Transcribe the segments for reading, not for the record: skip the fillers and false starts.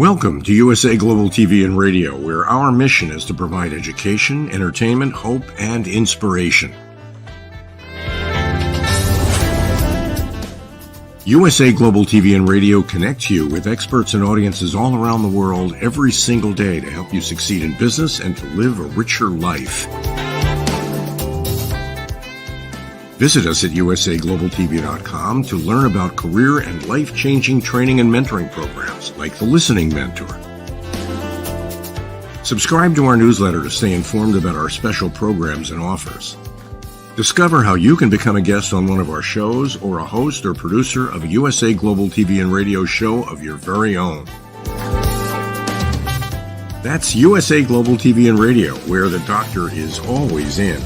Welcome to USA Global TV and Radio, where our mission is to provide education, entertainment, hope, and inspiration. USA Global TV and Radio connects you with experts and audiences all around the world every single day to help you succeed in business and to live a richer life. Visit us at usaglobaltv.com to learn about career and life-changing training and mentoring programs like the Listening Mentor. Subscribe to our newsletter to stay informed about our special programs and offers. Discover how you can become a guest on one of our shows or a host or producer of a USA Global TV and Radio show of your very own. That's USA Global TV and Radio, where the doctor is always in.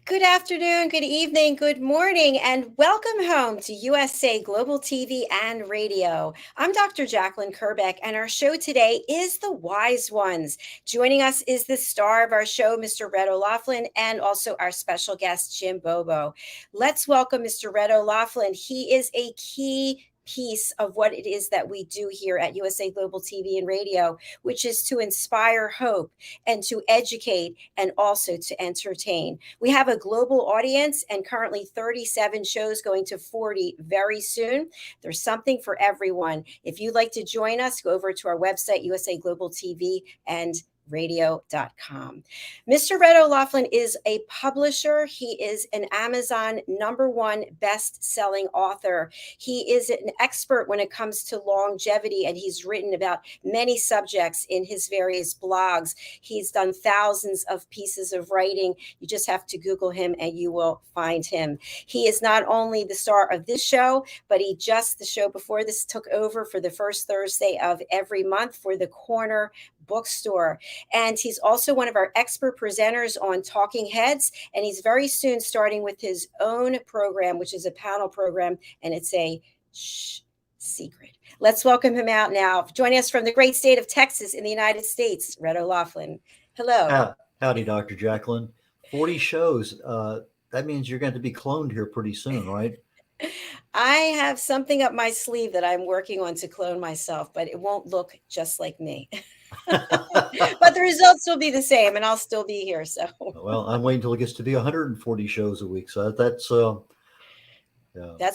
Good afternoon, good evening, good morning, and welcome home to USA Global TV and Radio. I'm Dr. JACALYN KERBECK, and our show today is The Wise Ones. Joining us is the star of our show, Mr. red.olaughlin, and also our special guest, Jim Bobo. Let's welcome Mr. red.olaughlin. He is a key piece of what it is that we do here at USA Global TV and Radio, which is to inspire hope and to educate and also to entertain. We have a global audience and currently 37 shows going to 40 very soon. There's something for everyone. If you'd like to join us, go over to our website, USA Global TV and radio.com. Mr. red.olaughlin is a publisher. He is an Amazon #1 best-selling author. He is an expert when it comes to longevity, and he's written about many subjects in his various blogs. He's done thousands of pieces of writing. You just have to Google him and you will find him. He is not only the star of this show, but the show before this took over for the first Thursday of every month for the Corner Bookstore. And he's also one of our expert presenters on Talking Heads. And he's very soon starting with his own program, which is a panel program. And it's a secret. Let's welcome him out now. Joining us from the great state of Texas in the United States, red.olaughlin. Hello. Howdy, Dr. JACALYN. 40 shows. That means you're going to be cloned here pretty soon, right? I have something up my sleeve that I'm working on to clone myself, but it won't look just like me. But the results will be the same, and I'll still be here. So, well, I'm waiting until it gets to be 140 shows a week. So that's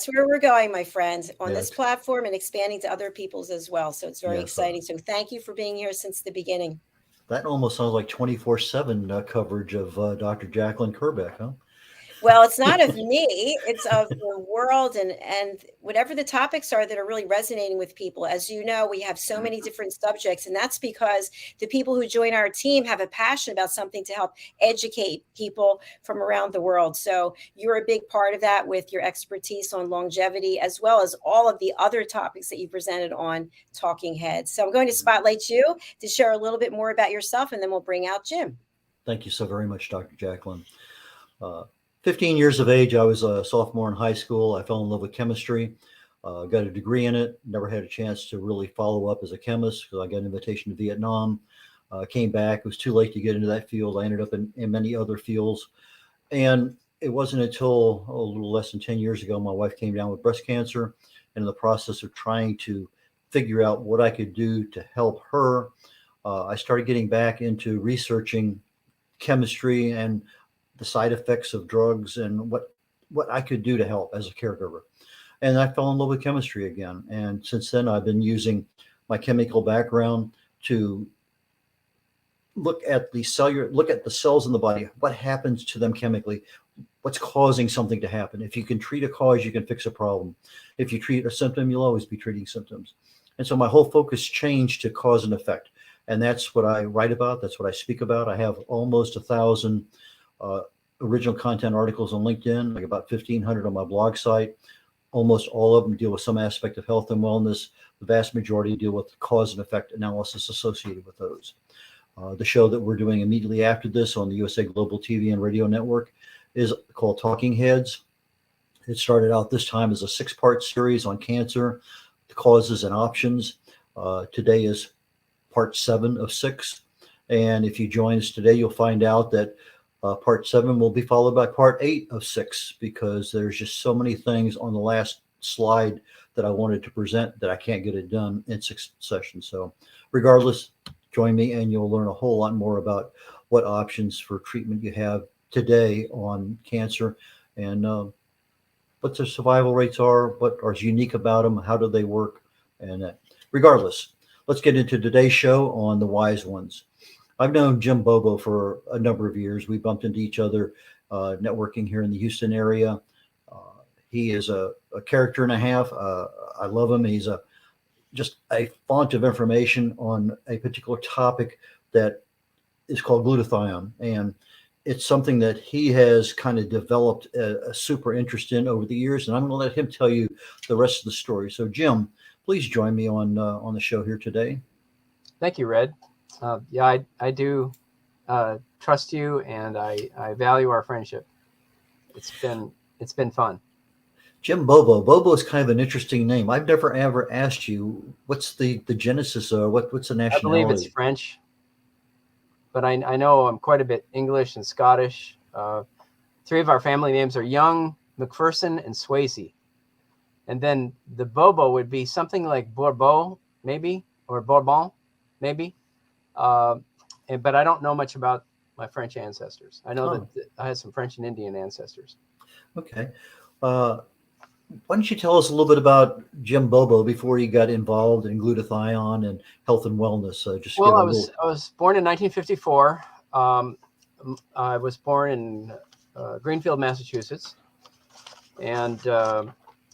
where we're going, my friends, on this platform and expanding to other people's as well. So it's very exciting. So thank you for being here since the beginning. That almost sounds like 24/7 coverage of Dr. JACALYN KERBECK, huh? Well, it's not of me, it's of the world and whatever the topics are that are really resonating with people. As you know, we have so many different subjects, and that's because the people who join our team have a passion about something to help educate people from around the world. So you're a big part of that with your expertise on longevity, as well as all of the other topics that you presented on Talking Heads. So I'm going to spotlight you to share a little bit more about yourself, and then we'll bring out Jim. Thank you so very much, Dr. JACALYN. 15 years of age, I was a sophomore in high school. I fell in love with chemistry, got a degree in it, never had a chance to really follow up as a chemist because I got an invitation to Vietnam, came back. It was too late to get into that field. I ended up in many other fields. And it wasn't until a little less than 10 years ago, my wife came down with breast cancer. And in the process of trying to figure out what I could do to help her, I started getting back into researching chemistry and the side effects of drugs and what I could do to help as a caregiver. And I fell in love with chemistry again. And since then, I've been using my chemical background to look at the cells in the body, what happens to them chemically, what's causing something to happen. If you can treat a cause, you can fix a problem. If you treat a symptom, you'll always be treating symptoms. And so my whole focus changed to cause and effect. And that's what I write about. That's what I speak about. I have almost 1,000 original content articles on LinkedIn, like about 1,500 on my blog site. Almost all of them deal with some aspect of health and wellness. The vast majority deal with cause and effect analysis associated with those. The show that we're doing immediately after this on the USA Global TV and Radio Network is called Talking Heads. It started out this time as a 6-part series on cancer, the causes and options. Today is part 7 of 6. And if you join us today, you'll find out that Part 7 will be followed by part 8 of 6, because there's just so many things on the last slide that I wanted to present that I can't get it done in 6 sessions. So regardless, join me and you'll learn a whole lot more about what options for treatment you have today on cancer, and what their survival rates are, what is unique about them, how do they work, and regardless, let's get into today's show on the wise ones. I've known Jim Bobo for a number of years. We bumped into each other networking here in the Houston area. He is a character and a half. I love him. He's just a font of information on a particular topic that is called glutathione. And it's something that he has kind of developed a super interest in over the years. And I'm going to let him tell you the rest of the story. So, Jim, please join me on the show here today. Thank you, Red. Yeah, I do trust you, and I value our friendship. It's been fun. Jim Bobo. Bobo is kind of an interesting name. I've never ever asked you what's the genesis or what's the nationality. I believe it's French, but I know I'm quite a bit English and Scottish. 3 of our family names are Young, McPherson, and Swayze. And then the Bobo would be something like Bourbeau, maybe, or Bourbon, maybe. But I don't know much about my French ancestors. I know that I had some French and Indian ancestors. Okay. Why don't you tell us a little bit about Jim Bobo before he got involved in glutathione and health and wellness? I was born in 1954. I was born in Greenfield, Massachusetts, and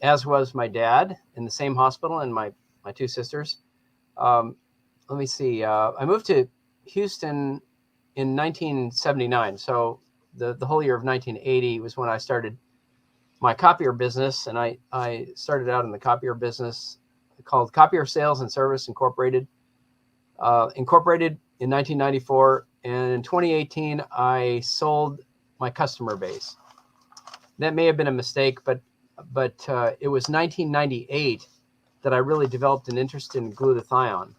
as was my dad, in the same hospital, and my 2 sisters. Let me see. I moved to Houston in 1979. So the whole year of 1980 was when I started my copier business. And I started out in the copier business called Copier Sales and Service Incorporated. Incorporated in 1994. And in 2018, I sold my customer base. That may have been a mistake, but it was 1998 that I really developed an interest in glutathione.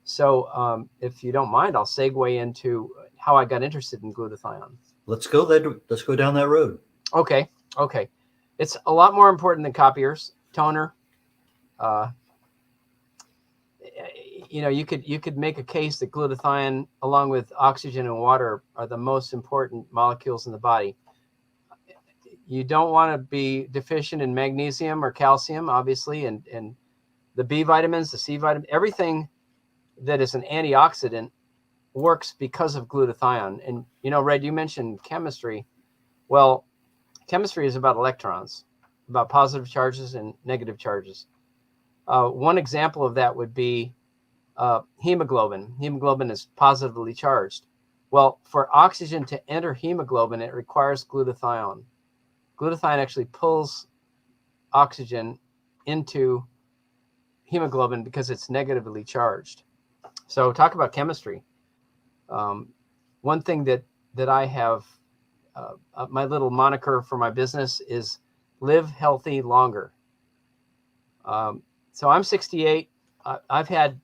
So if you don't mind, I'll segue into how I got interested in glutathione. Let's go down that road. Okay. It's a lot more important than copiers, toner. You could make a case that glutathione, along with oxygen and water, are the most important molecules in the body. You don't want to be deficient in magnesium or calcium, obviously, and the B vitamins, the C vitamins, everything that is an antioxidant works because of glutathione. And, Red, you mentioned chemistry. Well, chemistry is about electrons, about positive charges and negative charges. One example of that would be hemoglobin. Hemoglobin is positively charged. Well, for oxygen to enter hemoglobin, it requires glutathione. Glutathione actually pulls oxygen into hemoglobin because it's negatively charged. So talk about chemistry. One thing that I have, my little moniker for my business is live healthy longer. So I'm 68. I've had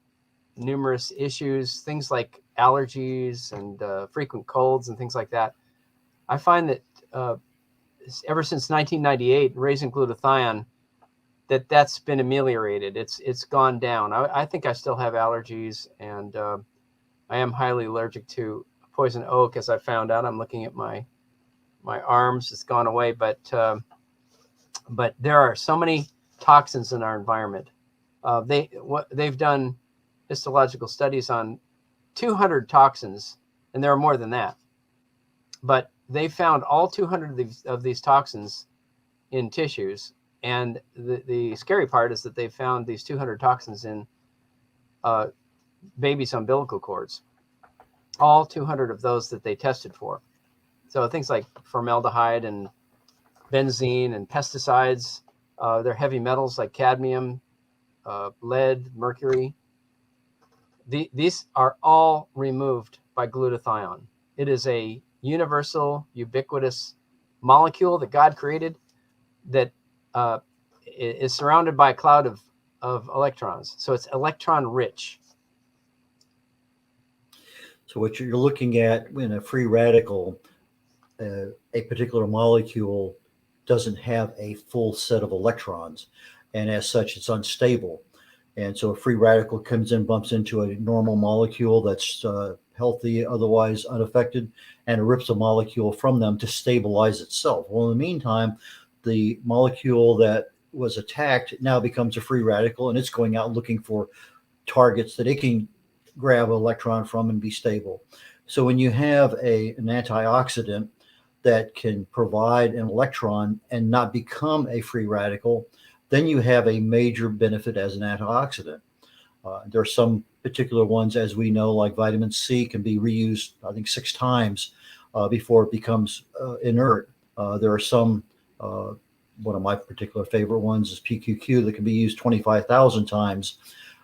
numerous issues, things like allergies and frequent colds and things like that. I find that ever since 1998, raising glutathione, that's been ameliorated. It's gone down. I think I still have allergies, and I am highly allergic to poison oak, as I found out. I'm looking at my arms. It's gone away, but there are so many toxins in our environment. They've done histological studies on 200 toxins, and there are more than that. But they found all 200 of these toxins in tissues. And the scary part is that they found these 200 toxins in babies' umbilical cords, all 200 of those that they tested for. So things like formaldehyde and benzene and pesticides, they're heavy metals like cadmium, lead, mercury. These are all removed by glutathione. It is a universal, ubiquitous molecule that God created that is surrounded by a cloud of electrons. So it's electron rich. So what you're looking at in a free radical, a particular molecule doesn't have a full set of electrons, and as such, it's unstable. And so a free radical comes in, bumps into a normal molecule that's healthy, otherwise unaffected, and it rips a molecule from them to stabilize itself. Well, in the meantime, the molecule that was attacked now becomes a free radical, and it's going out looking for targets that it can grab an electron from and be stable. So when you have an antioxidant that can provide an electron and not become a free radical, then you have a major benefit as an antioxidant. There are some particular ones, as we know, like vitamin C can be reused, I think, 6 times before it becomes inert. There are some, one of my particular favorite ones is PQQ that can be used 25,000 times,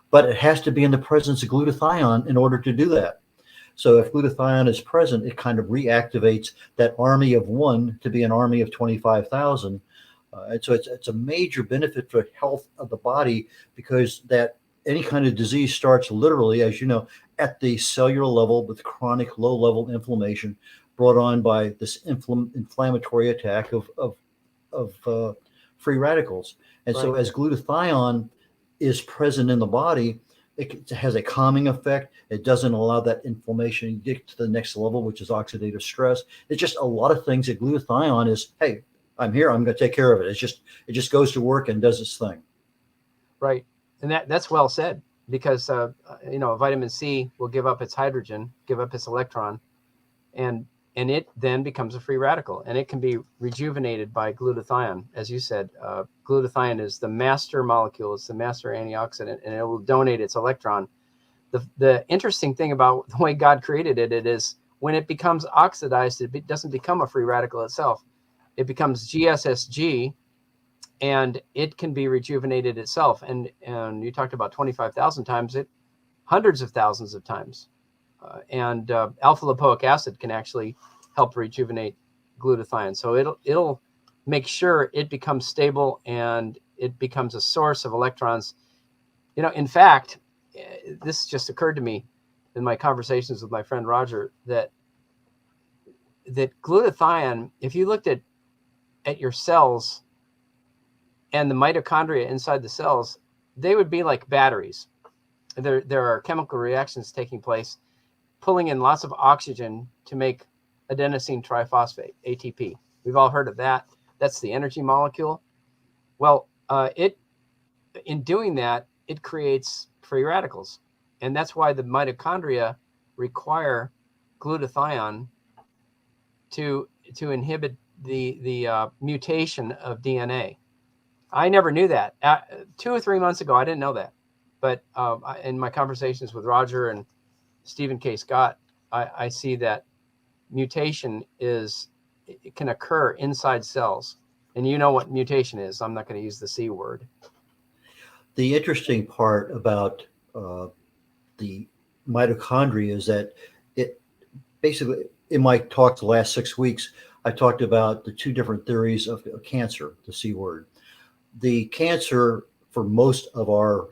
but it has to be in the presence of glutathione in order to do that. So if glutathione is present, it kind of reactivates that army of 1 to be an army of 25,000. And so it's a major benefit for health of the body, because that any kind of disease starts literally, as you know, at the cellular level with chronic low-level inflammation brought on by this inflammatory attack of free radicals. And so as glutathione is present in the body, it has a calming effect. It doesn't allow that inflammation to get to the next level, which is oxidative stress. It's just a lot of things that glutathione is, hey, I'm here, I'm going to take care of it. It just goes to work and does its thing. Right. And that's well said, because, vitamin C will give up its hydrogen, give up its electron, and it then becomes a free radical, and it can be rejuvenated by glutathione. As you said, glutathione is the master molecule. It's the master antioxidant, and it will donate its electron. The interesting thing about the way God created it is when it becomes oxidized, it doesn't become a free radical itself. It becomes GSSG, and it can be rejuvenated itself. And you talked about 25,000 times, hundreds of thousands of times. And alpha lipoic acid can actually help rejuvenate glutathione. So it'll make sure it becomes stable and it becomes a source of electrons. In fact, this just occurred to me in my conversations with my friend Roger, that glutathione, if you looked at your cells and the mitochondria inside the cells, they would be like batteries. There are chemical reactions taking place, pulling in lots of oxygen to make adenosine triphosphate, ATP. We've all heard of that. That's the energy molecule. Well, in doing that, it creates free radicals. And that's why the mitochondria require glutathione to inhibit the mutation of DNA. I never knew that. 2 or 3 months ago, I didn't know that. But in my conversations with Roger and Stephen K. Scott, I see that mutation it can occur inside cells. And you know what mutation is. I'm not going to use the C word. The interesting part about the mitochondria is that it basically, in my talk the last 6 weeks, I talked about the 2 different theories of cancer, the C word. The cancer, for most of our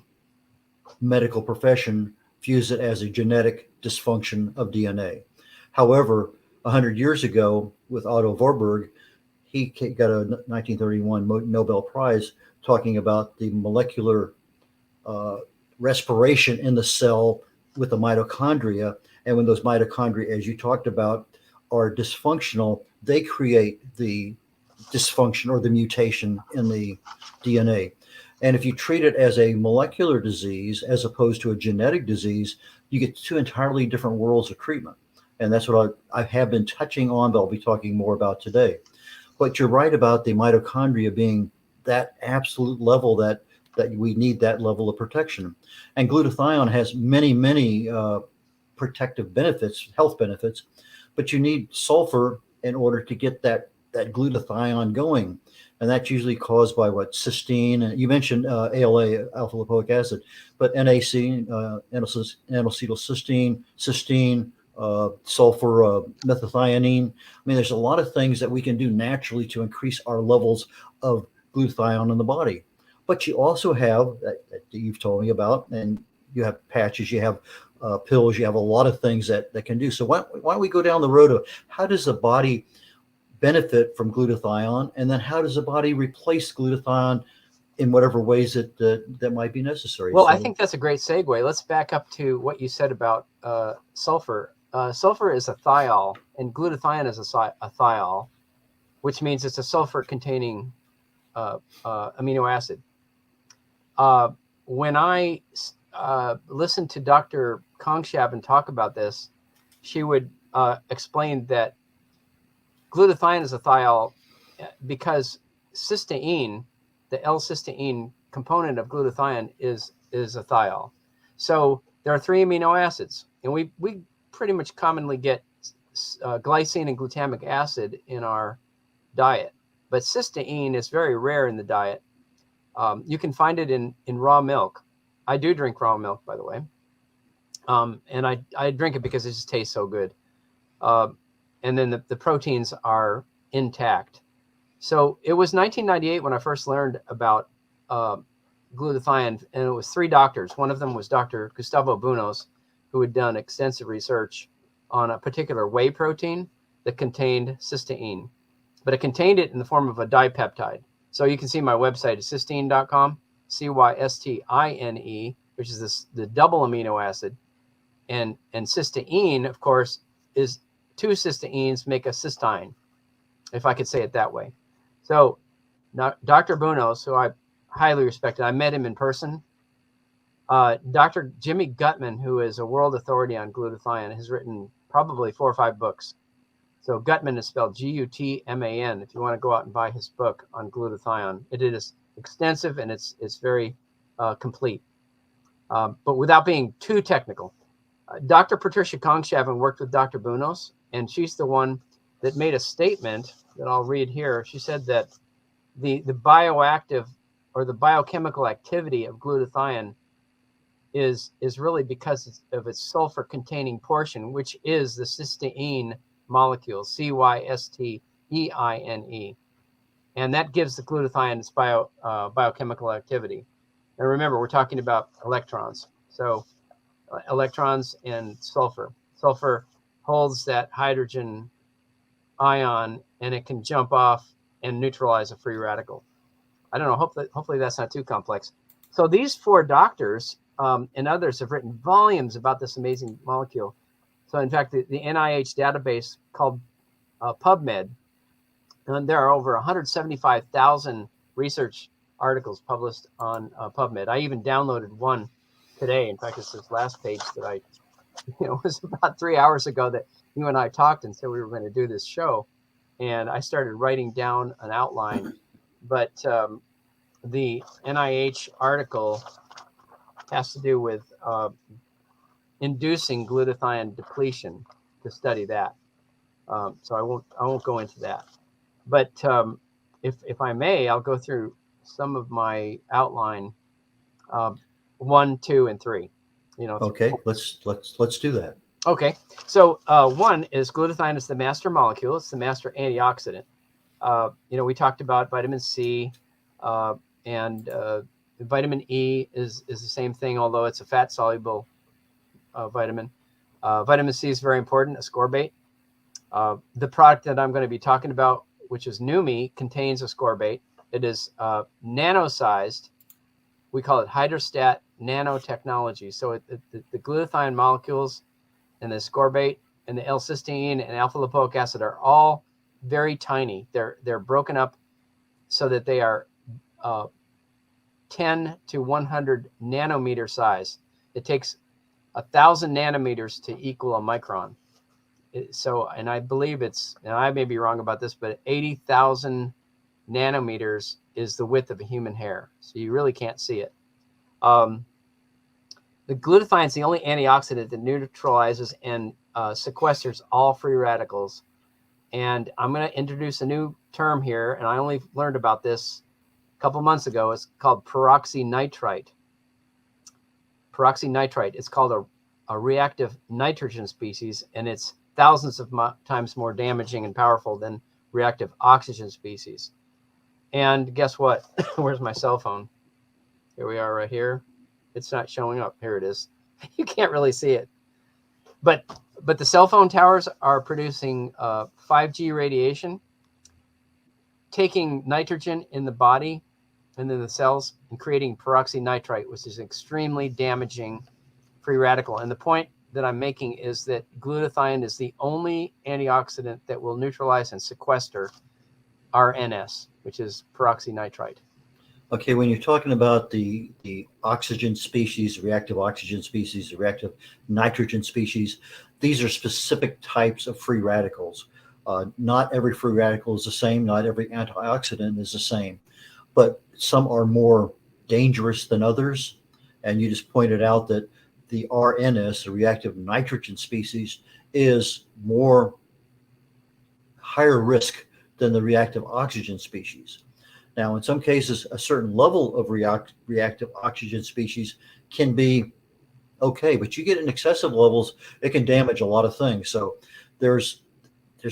medical profession, views it as a genetic dysfunction of DNA. However, 100 years ago, with Otto Warburg, he got a 1931 Nobel Prize talking about the molecular respiration in the cell with the mitochondria. And when those mitochondria, as you talked about, are dysfunctional, they create the dysfunction or the mutation in the DNA. And if you treat it as a molecular disease as opposed to a genetic disease, you get 2 entirely different worlds of treatment. And that's what I have been touching on, but I'll be talking more about today. But you're right about the mitochondria being that absolute level that we need that level of protection. And glutathione has many, many protective benefits, health benefits, but you need sulfur in order to get that glutathione going. And that's usually caused by cysteine. And you mentioned ALA, alpha lipoic acid, but NAC, N-acetylcysteine, cysteine, sulfur, methionine. I mean, there's a lot of things that we can do naturally to increase our levels of glutathione in the body. But you also have, that you've told me about, and you have patches, you have pills, you have a lot of things that can do. So why don't we go down the road of how does the body benefit from glutathione, and then how does the body replace glutathione in whatever ways that might be necessary? Well, I think that's a great segue. Let's back up to what you said about sulfur. Sulfur is a thiol, and glutathione is a thiol, which means it's a sulfur-containing amino acid. When I listened to Dr. Kongshaben talk about this, she would explain that glutathione is a thiol because cysteine, the L-cysteine component of glutathione, is a thiol. So there are 3 amino acids, and we pretty much commonly get glycine and glutamic acid in our diet, but cysteine is very rare in the diet. You can find it in raw milk. I do drink raw milk, by the way, and I drink it because it just tastes so good. And then the proteins are intact. So it was 1998 when I first learned about glutathione, and it was 3 doctors. One of them was Dr. Gustavo Bunos, who had done extensive research on a particular whey protein that contained cysteine, but it contained it in the form of a dipeptide. So you can see my website is cysteine.com, Cystine, which is the double amino acid, and cysteine, of course, is 2 cysteines make a cysteine, if I could say it that way. So now, Dr. Bunos, who I highly respected, I met him in person. Dr. Jimmy Gutman, who is a world authority on glutathione, has written probably 4 or 5 books. So Gutman is spelled Gutman. If you want to go out and buy his book on glutathione, it is extensive and it's very complete. But without being too technical, Dr. Patricia Kongshaven worked with Dr. Bunos, and she's the one that made a statement that I'll read here. She said that the bioactive or the biochemical activity of glutathione is really because of its sulfur-containing portion, which is the cysteine molecule, Cysteine, and that gives the glutathione its biochemical activity. And remember, we're talking about electrons. So electrons and sulfur. Sulfur holds that hydrogen ion, and it can jump off and neutralize a free radical. I don't know. Hopefully that's not too complex. So these 4 doctors and others have written volumes about this amazing molecule. So in fact, the NIH database called PubMed, and there are over 175,000 research articles published on PubMed. I even downloaded one today. In fact, it's this last page that it was about 3 hours ago that you and I talked and said we were going to do this show. And I started writing down an outline, but the NIH article has to do with inducing glutathione depletion, to study that. So I won't go into that. But if I may, I'll go through some of my outline, 1, 2, and 3. Okay, let's do that. Okay, so 1 is glutathione is the master molecule. It's the master antioxidant. We talked about vitamin C, and vitamin E is the same thing, although it's a fat soluble vitamin. Vitamin C is very important, ascorbate. The product that I'm going to be talking about, which is Numi, contains ascorbate. It is nano-sized. We call it hydrostat nanotechnology. So the glutathione molecules and the ascorbate and the L-cysteine and alpha-lipoic acid are all very tiny. They're broken up so that they are 10 to 100 nanometer size. It takes 1,000 nanometers to equal a micron. And I believe and I may be wrong about this, but 80,000 nanometers is the width of a human hair. So you really can't see it. The glutathione is the only antioxidant that neutralizes and sequesters all free radicals. And I'm going to introduce a new term here, and I only learned about this a couple months ago. It's called peroxynitrite. Peroxynitrite. It's called a reactive nitrogen species, and it's thousands of times more damaging and powerful than reactive oxygen species. And guess what? Where's my cell phone? Here we are right here. It's not showing up. Here it is. You can't really see it. But the cell phone towers are producing 5G radiation, taking nitrogen in the body and in the cells and creating peroxynitrite, which is an extremely damaging free radical. And the point that I'm making is that glutathione is the only antioxidant that will neutralize and sequester RNS, which is peroxynitrite. Okay, when you're talking about the oxygen species, reactive oxygen species, the reactive nitrogen species, these are specific types of free radicals. Not every free radical is the same. Not every antioxidant is the same, but some are more dangerous than others. And you just pointed out that the RNS, the reactive nitrogen species, is more higher risk than the reactive oxygen species. Now, in some cases, a certain level of reactive oxygen species can be okay, but you get in excessive levels, it can damage a lot of things. So there's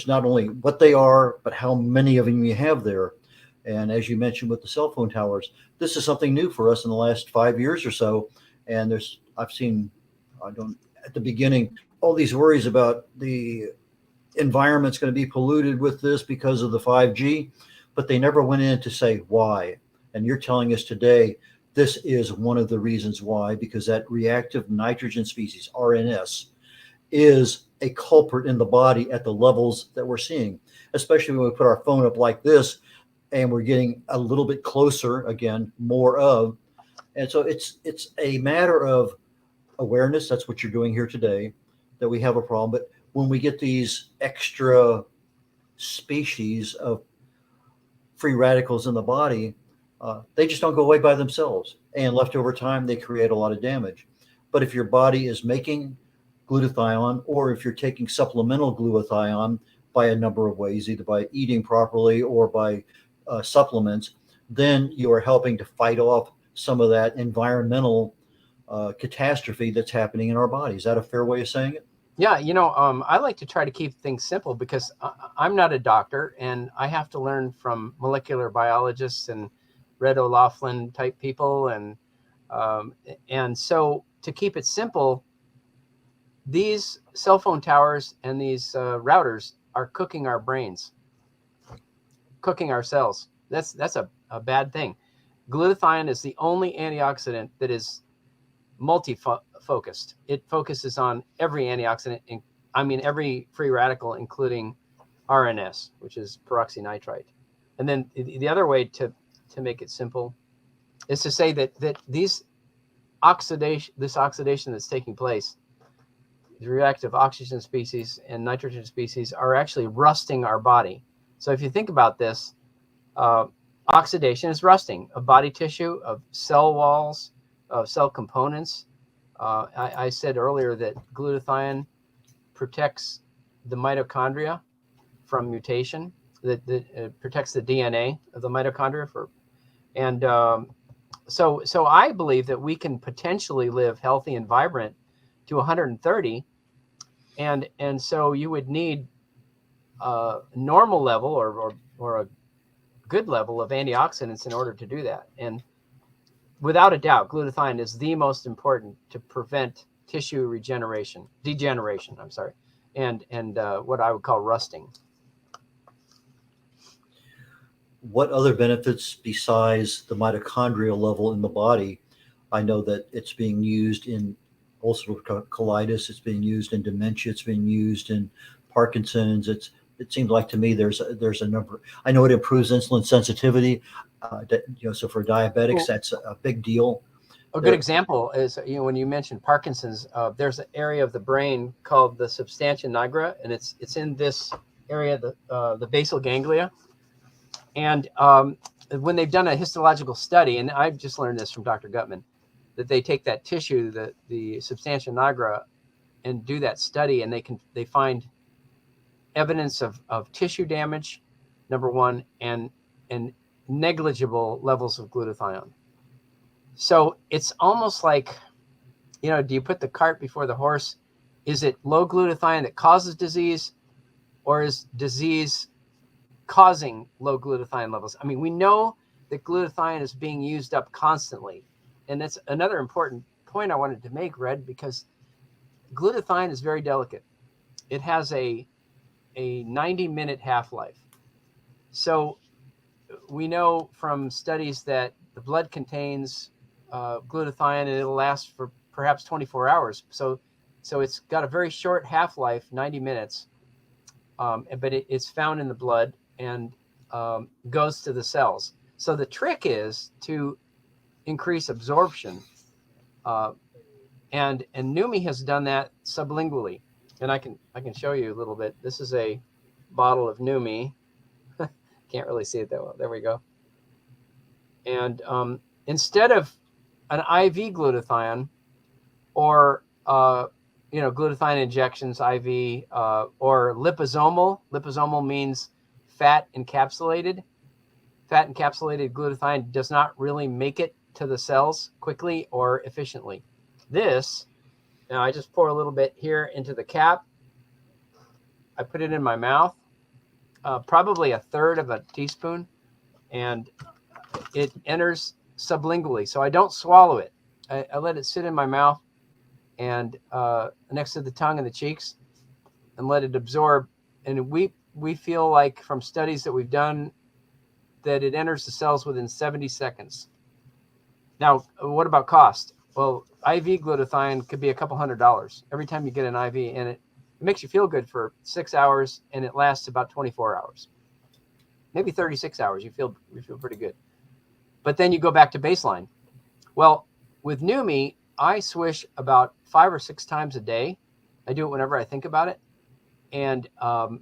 not only what they are, but how many of them you have there. And as you mentioned with the cell phone towers, this is something new for us in the last 5 years or so. And I've seen, at the beginning, all these worries about the environment's going to be polluted with this because of the 5G, but they never went in to say why. And you're telling us today this is one of the reasons why, because that reactive nitrogen species, RNS, is a culprit in the body at the levels that we're seeing, especially when we put our phone up like this and we're getting a little bit closer, again, more of. And so it's a matter of awareness. That's what you're doing here today, that we have a problem. But when we get these extra species of free radicals in the body, they just don't go away by themselves. And left over time, they create a lot of damage. But if your body is making glutathione, or if you're taking supplemental glutathione by a number of ways, either by eating properly or by supplements, then you are helping to fight off some of that environmental catastrophe that's happening in our body. Is that a fair way of saying it? Yeah, I like to try to keep things simple because I'm not a doctor, and I have to learn from molecular biologists and red.olaughlin type people, and so to keep it simple, these cell phone towers and these routers are cooking our brains, cooking our cells. That's a bad thing. Glutathione is the only antioxidant that is multi-focused. It focuses on every antioxidant, every free radical, including RNS, which is peroxynitrite. And then the other way to make it simple is to say that this oxidation that's taking place, the reactive oxygen species and nitrogen species, are actually rusting our body. So if you think about this, oxidation is rusting of body tissue, of cell walls, of cell components. I said earlier that glutathione protects the mitochondria from mutation, that protects the DNA of the mitochondria so I believe that we can potentially live healthy and vibrant to 130, and so you would need a normal level or a good level of antioxidants in order to do that. And without a doubt, glutathione is the most important to prevent tissue degeneration, and what I would call rusting. What other benefits besides the mitochondrial level in the body? I know that it's being used in ulcerative colitis, it's being used in dementia, it's being used in Parkinson's. It seems like to me there's a number. I know it improves insulin sensitivity. So for diabetics, that's a big deal. A good example is, when you mentioned Parkinson's, there's an area of the brain called the substantia nigra, and it's in this area, the basal ganglia. And when they've done a histological study, and I've just learned this from Dr. Gutman, that they take that tissue, the substantia nigra, and do that study, and they find evidence of tissue damage, number one, and negligible levels of glutathione. So it's almost like, do you put the cart before the horse? Is it low glutathione that causes disease, or is disease causing low glutathione levels? I mean, we know that glutathione is being used up constantly. And that's another important point I wanted to make, Red, because glutathione is very delicate. It has a 90-minute half-life. So we know from studies that the blood contains glutathione, and it'll last for perhaps 24 hours. So it's got a very short half-life, 90 minutes, but it's found in the blood and goes to the cells. So the trick is to increase absorption. And Numi has done that sublingually. And I can show you a little bit. This is a bottle of Numi. Can't really see it that well. There we go. And instead of an IV glutathione or glutathione injections, IV, or liposomal. Liposomal means fat encapsulated. Fat encapsulated glutathione does not really make it to the cells quickly or efficiently. This, now I just pour a little bit here into the cap. I put it in my mouth, probably a third of a teaspoon, and it enters sublingually. So I don't swallow it. I let it sit in my mouth and next to the tongue and the cheeks, and let it absorb. And we feel like from studies that we've done that it enters the cells within 70 seconds. Now, what about cost? Well, IV glutathione could be a couple $100 every time you get an IV, and it makes you feel good for 6 hours, and it lasts about 24 hours, maybe 36 hours. You feel pretty good, but then you go back to baseline. Well, with Numi, I swish about 5 or 6 times a day. I do it whenever I think about it, and I'll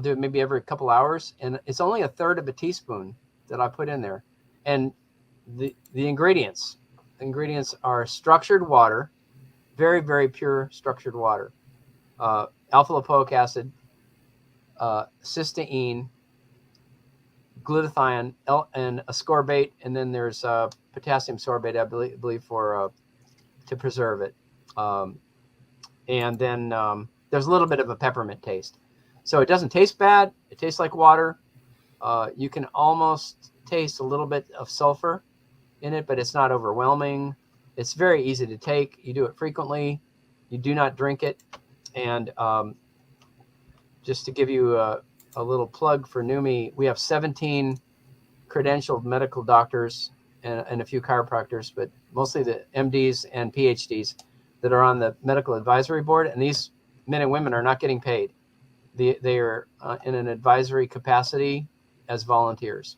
do it maybe every couple hours, and it's only a third of a teaspoon that I put in there. And the ingredients are structured water, very, very pure structured water, alpha lipoic acid, cysteine, glutathione, and ascorbate, and then there's potassium sorbate, I believe for to preserve it, and then there's a little bit of a peppermint taste. So it doesn't taste bad. It tastes like water. You can almost taste a little bit of sulfur in it, but it's not overwhelming. It's very easy to take. You do it frequently. You do not drink it. And just to give you a little plug for Numi, we have 17 credentialed medical doctors and a few chiropractors, but mostly the MDs and PhDs that are on the medical advisory board. And these men and women are not getting paid. They are in an advisory capacity as volunteers.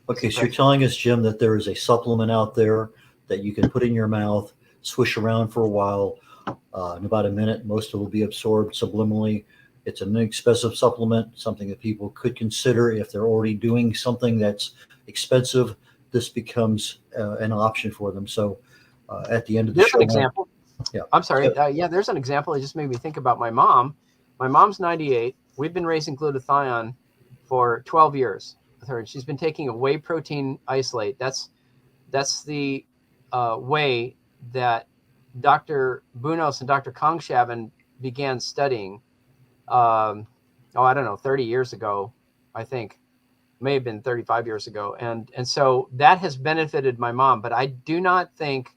Okay, so you're telling us, Jim, that there is a supplement out there that you can put in your mouth, swish around for a while. In about a minute, most of it will be absorbed subliminally. It's an inexpensive supplement, something that people could consider if they're already doing something that's expensive. This becomes an option for them. So at the end of the show, there's an example. Yeah, I'm sorry. There's an example. It just made me think about my mom. My mom's 98. We've been raising glutathione for 12 years with her. She's been taking a whey protein isolate. That's the whey that Dr. Bunos and Dr. Kongshaven began studying. I don't know, 30 years ago, I think. May have been 35 years ago. And so that has benefited my mom. But I do not think,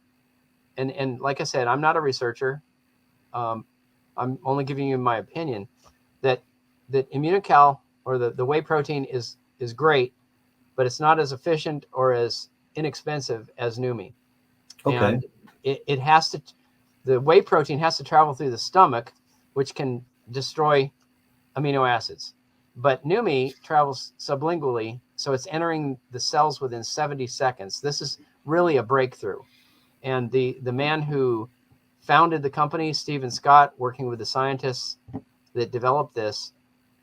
and like I said, I'm not a researcher. I'm only giving you my opinion that Immunical or the whey protein is great, but it's not as efficient or as inexpensive as Numi. Okay. And it has to, the whey protein has to travel through the stomach, which can destroy amino acids. But Numi travels sublingually, so it's entering the cells within 70 seconds. This is really a breakthrough. And the man who founded the company, Stephen Scott, working with the scientists that developed this,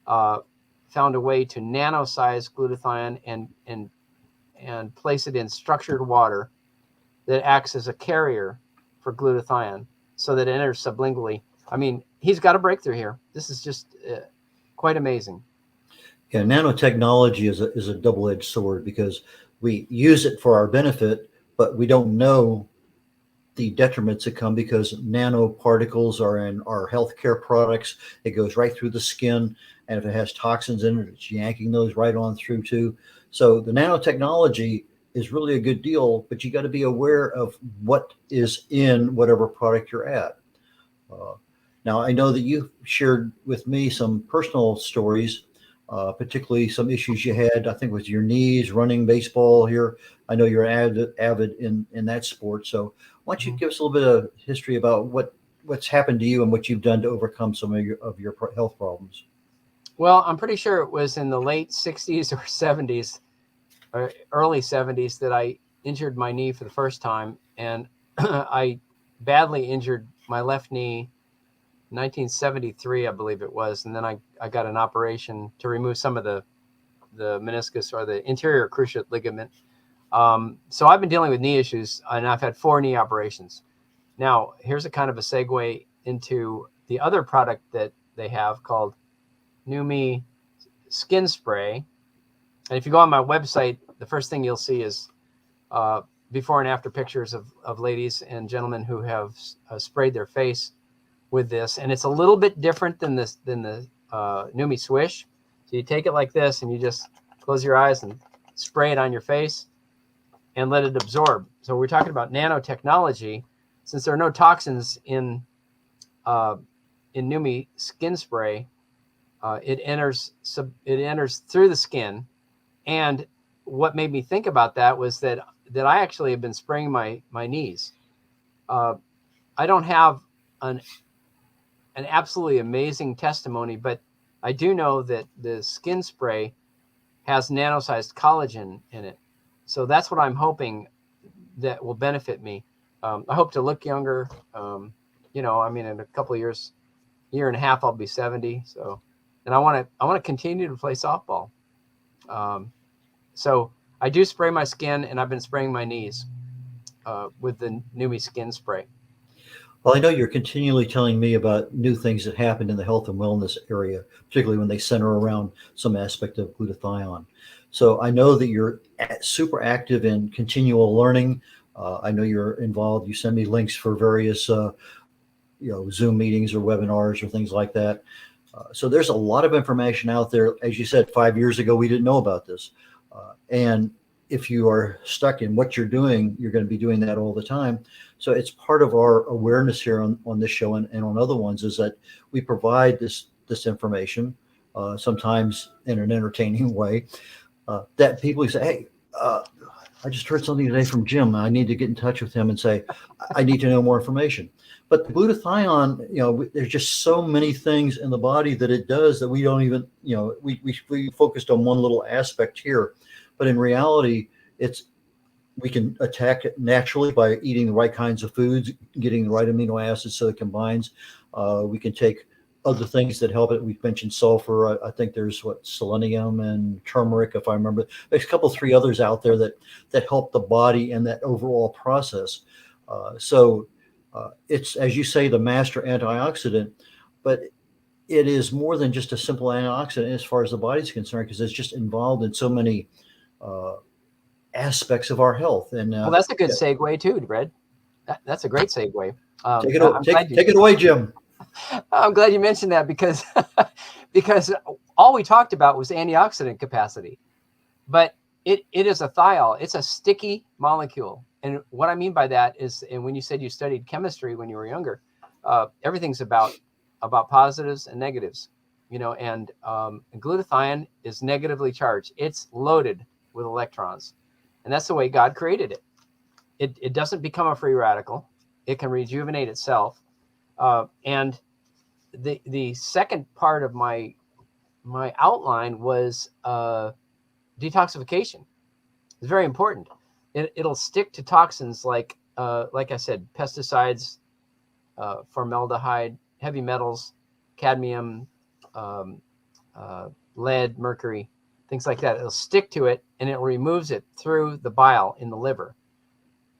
found a way to nano-size glutathione and place it in structured water that acts as a carrier for glutathione so that it enters sublingually. I mean, he's got a breakthrough here. This is just quite amazing. Yeah, nanotechnology is a double-edged sword because we use it for our benefit, but we don't know the detriments that come because nanoparticles are in our healthcare products. It goes right through the skin, and if it has toxins in it, it's yanking those right on through too. So the nanotechnology is really a good deal, but you got to be aware of what is in whatever product you're at. Now, I know that you shared with me some personal stories particularly some issues you had, I think, with your knees, running baseball here. I know you're avid in that sport. So why don't you give us a little bit of history about what's happened to you and what you've done to overcome some of your health problems? Well, I'm pretty sure it was in the late 60s or 70s or early 70s that I injured my knee for the first time. And I badly injured my left knee 1973, I believe it was. And then I got an operation to remove some of the meniscus or the interior cruciate ligament. So I've been dealing with knee issues, and I've had 4 knee operations. Now, here's a kind of a segue into the other product that they have called Numi Skin Spray. And if you go on my website, the first thing you'll see is before and after pictures of ladies and gentlemen who have sprayed their face with this. And it's a little bit different than the Numi Swish. So you take it like this and you just close your eyes and spray it on your face and let it absorb. So we're talking about nanotechnology. Since there are no toxins in Numi Skin Spray, it enters through the skin. And what made me think about that was that I actually have been spraying my knees. I don't have an absolutely amazing testimony, but I do know that the skin spray has nano-sized collagen in it. So that's what I'm hoping that will benefit me. I hope to look younger. In a couple of years, year and a half, I'll be 70. So, and I want to continue to play softball. So I do spray my skin, and I've been spraying my knees with the Numi Skin Spray. Well, I know you're continually telling me about new things that happened in the health and wellness area, particularly when they center around some aspect of glutathione. So I know that you're super active in continual learning. I know you're involved. You send me links for various, Zoom meetings or webinars or things like that. So there's a lot of information out there. As you said, 5 years ago, we didn't know about this. And if you are stuck in what you're doing, you're going to be doing that all the time. So it's part of our awareness here on this show and on other ones is that we provide this information, sometimes in an entertaining way, that people say, hey, I just heard something today from Jim. I need to get in touch with him and say, I need to know more information. But the glutathione, there's just so many things in the body that it does that we don't even, we focused on one little aspect here. But in reality, we can attack it naturally by eating the right kinds of foods, getting the right amino acids so it combines. We can take other things that help it. We've mentioned sulfur. I think there's selenium and turmeric, if I remember. There's a couple, 3 others out there that help the body and that overall process. So it's, as you say, the master antioxidant, but it is more than just a simple antioxidant as far as the body's concerned, because it's just involved in so many aspects of our health. And well, that's a good segue too, Red. That's a great segue. Take it away, Jim. I'm glad you mentioned that because all we talked about was antioxidant capacity, but it is a thiol. It's a sticky molecule. And what I mean by that is, and when you said you studied chemistry when you were younger, everything's about positives and negatives, and glutathione is negatively charged. It's loaded with electrons. And that's the way God created it. It doesn't become a free radical. It can rejuvenate itself. And the second part of my outline was detoxification. It's very important. It'll stick to toxins like I said, pesticides, formaldehyde, heavy metals, cadmium, lead, mercury, things like that. It'll stick to it and it removes it through the bile in the liver.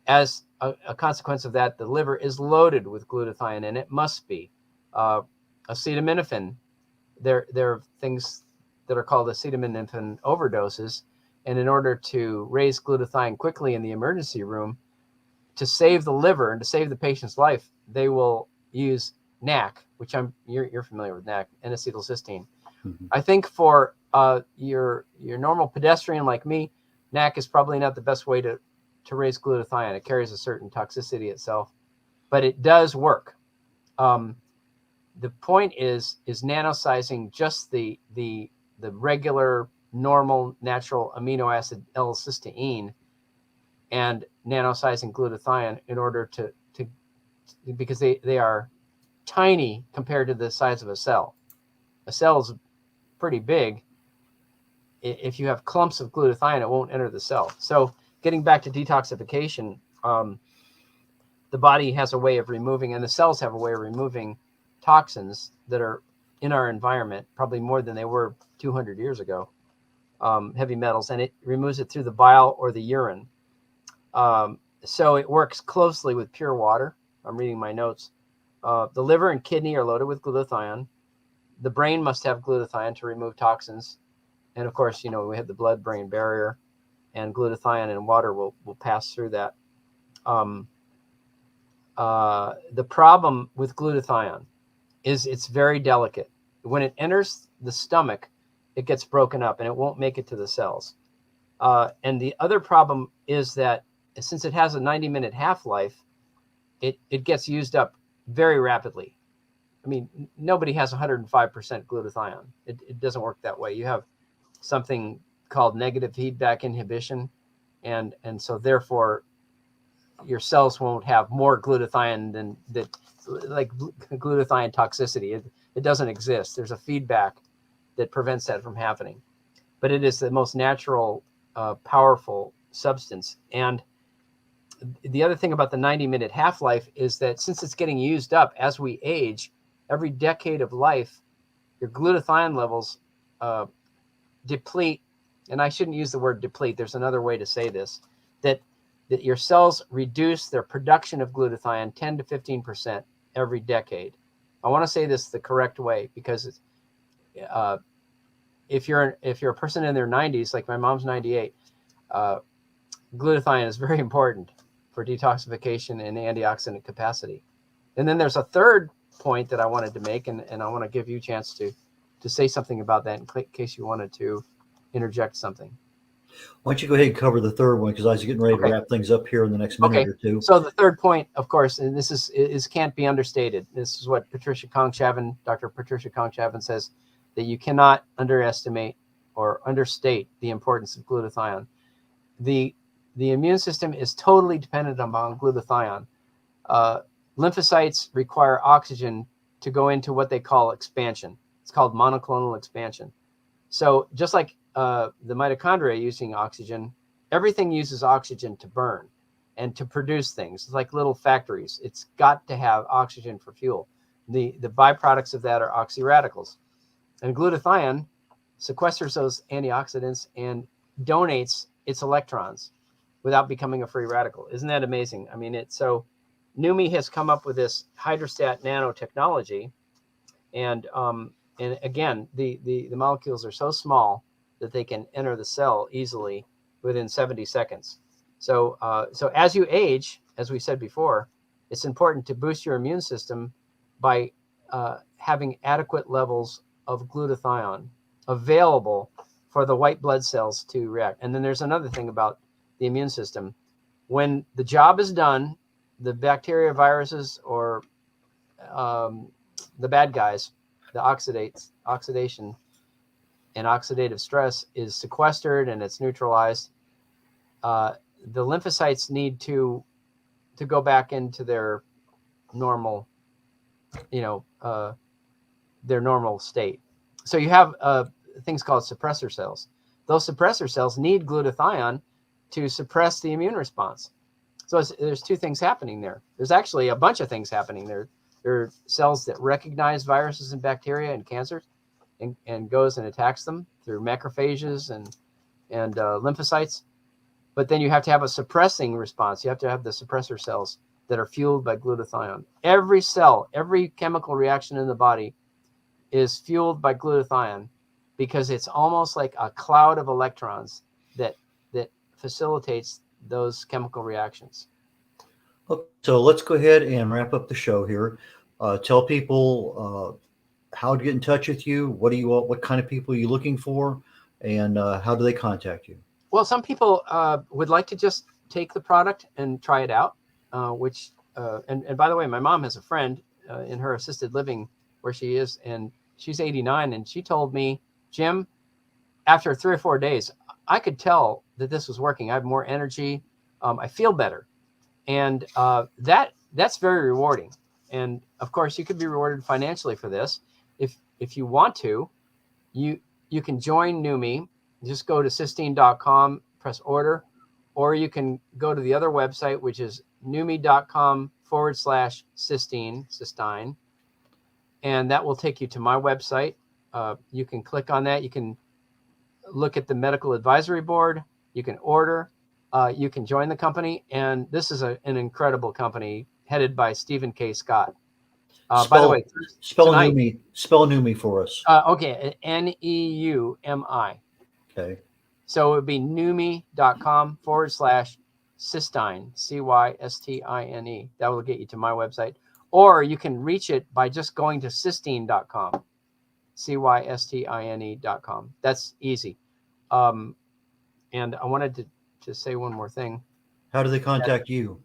As a consequence of that, the liver is loaded with glutathione, and it must be. Acetaminophen, there are things that are called acetaminophen overdoses. And in order to raise glutathione quickly in the emergency room, to save the liver and to save the patient's life, they will use NAC, which you're familiar with NAC, N-acetylcysteine. Mm-hmm. I think for your normal pedestrian like me, NAC is probably not the best way to raise glutathione. It carries a certain toxicity itself, but it does work. The point is nanosizing just the the regular, normal, natural amino acid L-cysteine and nanosizing glutathione in order to because they are tiny compared to the size of a cell. A cell is pretty big. If you have clumps of glutathione, it won't enter the cell. So getting back to detoxification, the body has a way of removing, and the cells have a way of removing toxins that are in our environment, probably more than they were 200 years ago, heavy metals, and it removes it through the bile or the urine. So it works closely with pure water. I'm reading my notes. The liver and kidney are loaded with glutathione. The brain must have glutathione to remove toxins. And of course, we have the blood-brain barrier, and glutathione and water will pass through that. The problem with glutathione is it's very delicate. When it enters the stomach, it gets broken up and it won't make it to the cells. And the other problem is that since it has a 90-minute half-life, it gets used up very rapidly. I mean, nobody has 105% glutathione. It doesn't work that way. You have something called negative feedback inhibition. And so therefore, your cells won't have more glutathione than that, like glutathione toxicity. It doesn't exist. There's a feedback that prevents that from happening. But it is the most natural, powerful substance. And the other thing about the 90-minute half-life is that since it's getting used up as we age, every decade of life, your glutathione levels deplete. And I shouldn't use the word deplete. There's another way to say this, that your cells reduce their production of glutathione 10 to 15% every decade. I want to say this the correct way, because if you're a person in their 90s, like my mom's 98, glutathione is very important for detoxification and antioxidant capacity. And then there's a third point that I wanted to make, and I want to give you a chance to say something about that in case you wanted to interject something. Why don't you go ahead and cover the third one, because I was getting ready to wrap things up here in the next minute or two. So the third point, of course, and this is can't be understated. This is what Dr. Patricia Conchavin says, that you cannot underestimate or understate the importance of glutathione. The immune system is totally dependent upon glutathione. Lymphocytes require oxygen to go into what they call expansion. It's called monoclonal expansion. So just like the mitochondria using oxygen, everything uses oxygen to burn and to produce things. It's like little factories. It's got to have oxygen for fuel. The byproducts of that are oxyradicals. And glutathione sequesters those antioxidants and donates its electrons without becoming a free radical. Isn't that amazing? I mean, so NUMMI has come up with this hydrostat nanotechnology. And again, the molecules are so small that they can enter the cell easily within 70 seconds. So as you age, as we said before, it's important to boost your immune system by having adequate levels of glutathione available for the white blood cells to react. And then there's another thing about the immune system. When the job is done, the bacteria, viruses, or the bad guys, the oxidation and oxidative stress is sequestered and it's neutralized. The lymphocytes need to go back into their normal, their normal state. So you have things called suppressor cells. Those suppressor cells need glutathione to suppress the immune response. So there's two things happening there. There's actually a bunch of things happening there. There are cells that recognize viruses and bacteria and cancers and goes and attacks them through macrophages and lymphocytes. But then you have to have a suppressing response. You have to have the suppressor cells that are fueled by glutathione. Every cell, every chemical reaction in the body is fueled by glutathione because it's almost like a cloud of electrons that facilitates those chemical reactions. Okay, so let's go ahead and wrap up the show here. Tell people how to get in touch with you. What kind of people are you looking for, and how do they contact you? Well, some people would like to just take the product and try it out, and by the way, my mom has a friend in her assisted living where she is, and she's 89, and she told me, Jim, after 3 or 4 days, I could tell that this was working. I have more energy. I feel better. And that's very rewarding. And of course, you could be rewarded financially for this. If you want to, you can join Numi. Just go to cystine.com, press order, or you can go to the other website, which is numi.com/cystine, and that will take you to my website. You can click on that. You can look at the medical advisory board. You can order. You can join the company. And this is an incredible company headed by Stephen K. Scott. By the way, spell tonight, Numi for us. Okay, Neumi. Okay. So it would be numi.com/cystine, Cystine. That will get you to my website. Or you can reach it by just going to cystine.com, Cystine.com. That's easy. And I wanted to say one more thing. How do they contact you?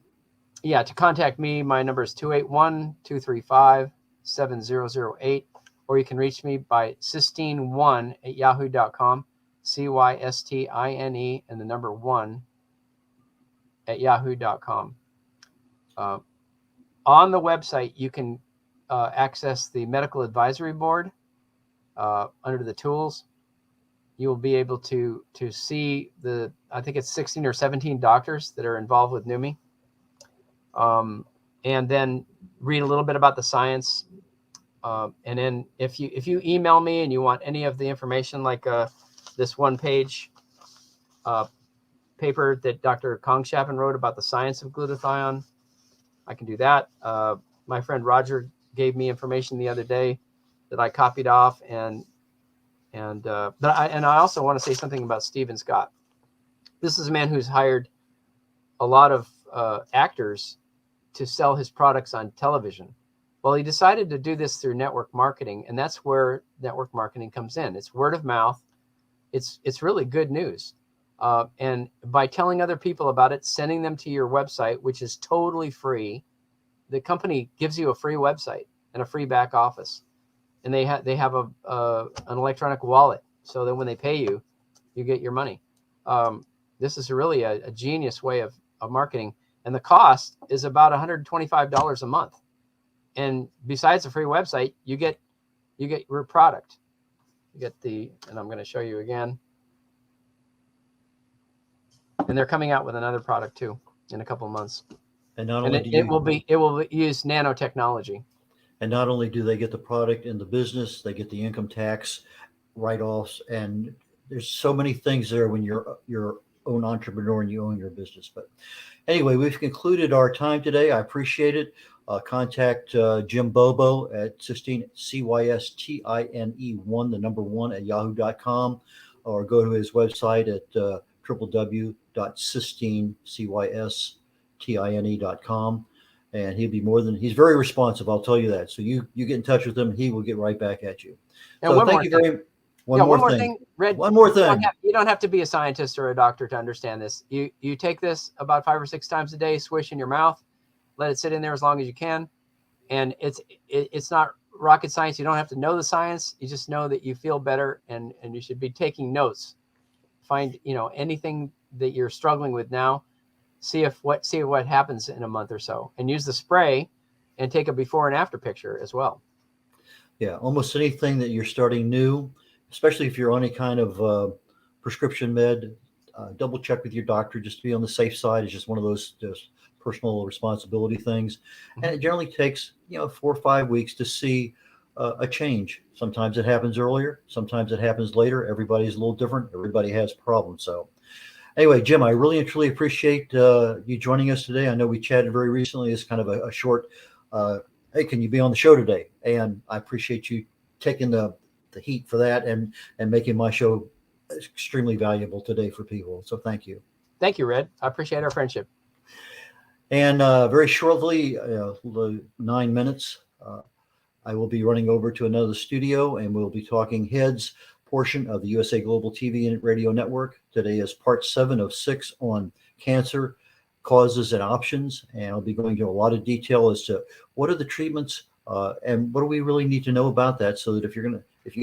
Yeah, to contact me, my number is 281-235-7008, or you can reach me by cystine1@yahoo.com, Cystine and the number 1@yahoo.com. On the website, you can access the medical advisory board under the tools. You will be able to see I think it's 16 or 17 doctors that are involved with Numi. And then read a little bit about the science. And then if you email me and you want any of the information, like this one-page paper that Dr. Kongshapen wrote about the science of glutathione, I can do that. My friend Roger gave me information the other day that I copied off, and I also want to say something about Stephen Scott. This is a man who's hired a lot of actors to sell his products on television. Well, he decided to do this through network marketing, and that's where network marketing comes in. It's word of mouth. It's really good news. And by telling other people about it, sending them to your website, which is totally free, the company gives you a free website and a free back office, and they have an electronic wallet, so that when they pay you, you get your money. This is really a genius way of marketing. And the cost is about $125 a month. And besides the free website, you get your product. You get and I'm going to show you again. And they're coming out with another product too in a couple of months. And not only it will use nanotechnology. And not only do they get the product in the business, they get the income tax write-offs, and there's so many things there when you're your own entrepreneur and you own your business. But anyway, we've concluded our time today. I appreciate it. Contact Jim Bobo at Cystine, Cystine1, the number 1 at yahoo.com, or go to his website at www.cystine.com. And he's very responsive. I'll tell you that. So you get in touch with him, he will get right back at you. And so thank you very much. One more thing, Red. One more thing. You don't have to be a scientist or a doctor to understand this. You take this about 5 or 6 times a day, swish in your mouth, let it sit in there as long as you can. And it's not rocket science. You don't have to know the science. You just know that you feel better, and you should be taking notes. Find anything that you're struggling with now. See what happens in a month or so, and use the spray and take a before and after picture as well. Yeah, almost anything that you're starting new, especially if you're on any kind of prescription med, double check with your doctor just to be on the safe side. It's just one of those just personal responsibility things. Mm-hmm. And it generally takes 4 or 5 weeks to see a change. Sometimes it happens earlier, sometimes it happens later. Everybody's a little different. Everybody has problems. So anyway, Jim, I really and truly appreciate you joining us today. I know we chatted very recently. It's kind of a short, hey, can you be on the show today? And I appreciate you taking the heat for that and making my show extremely valuable today for people. So thank you. Thank you, Red. I appreciate our friendship. And very shortly, 9 minutes, I will be running over to another studio, and we'll be talking heads portion of the USA Global TV and Radio Network. Today is part 7 of 6 on cancer causes and options. And I'll be going into a lot of detail as to what are the treatments And what do we really need to know about that, so that if you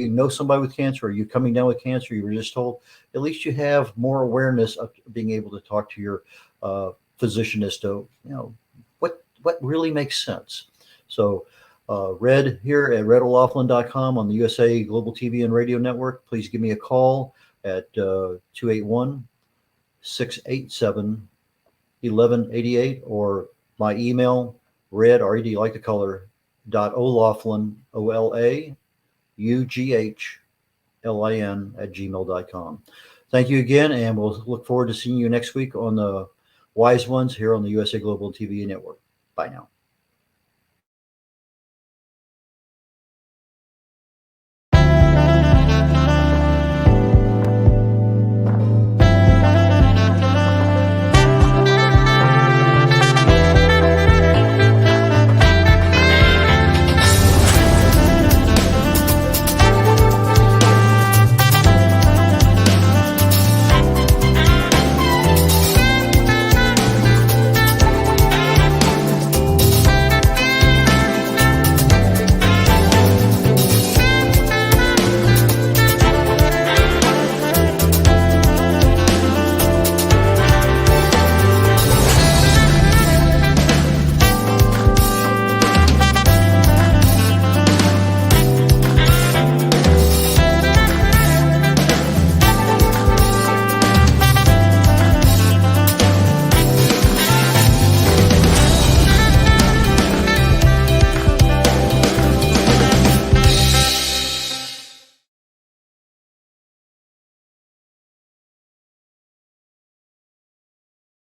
know somebody with cancer, or you're coming down with cancer, you were just told, at least you have more awareness of being able to talk to your physician as to, what really makes sense. So Red here at red.olaughlin.com on the USA Global TV and Radio Network. Please give me a call at 281-687-1188, or my email, red, R-E-D, like the color, .olaughlin, OLAUGHLIN @gmail.com. Thank you again, and we'll look forward to seeing you next week on the Wise Ones here on the USA Global TV Network. Bye now.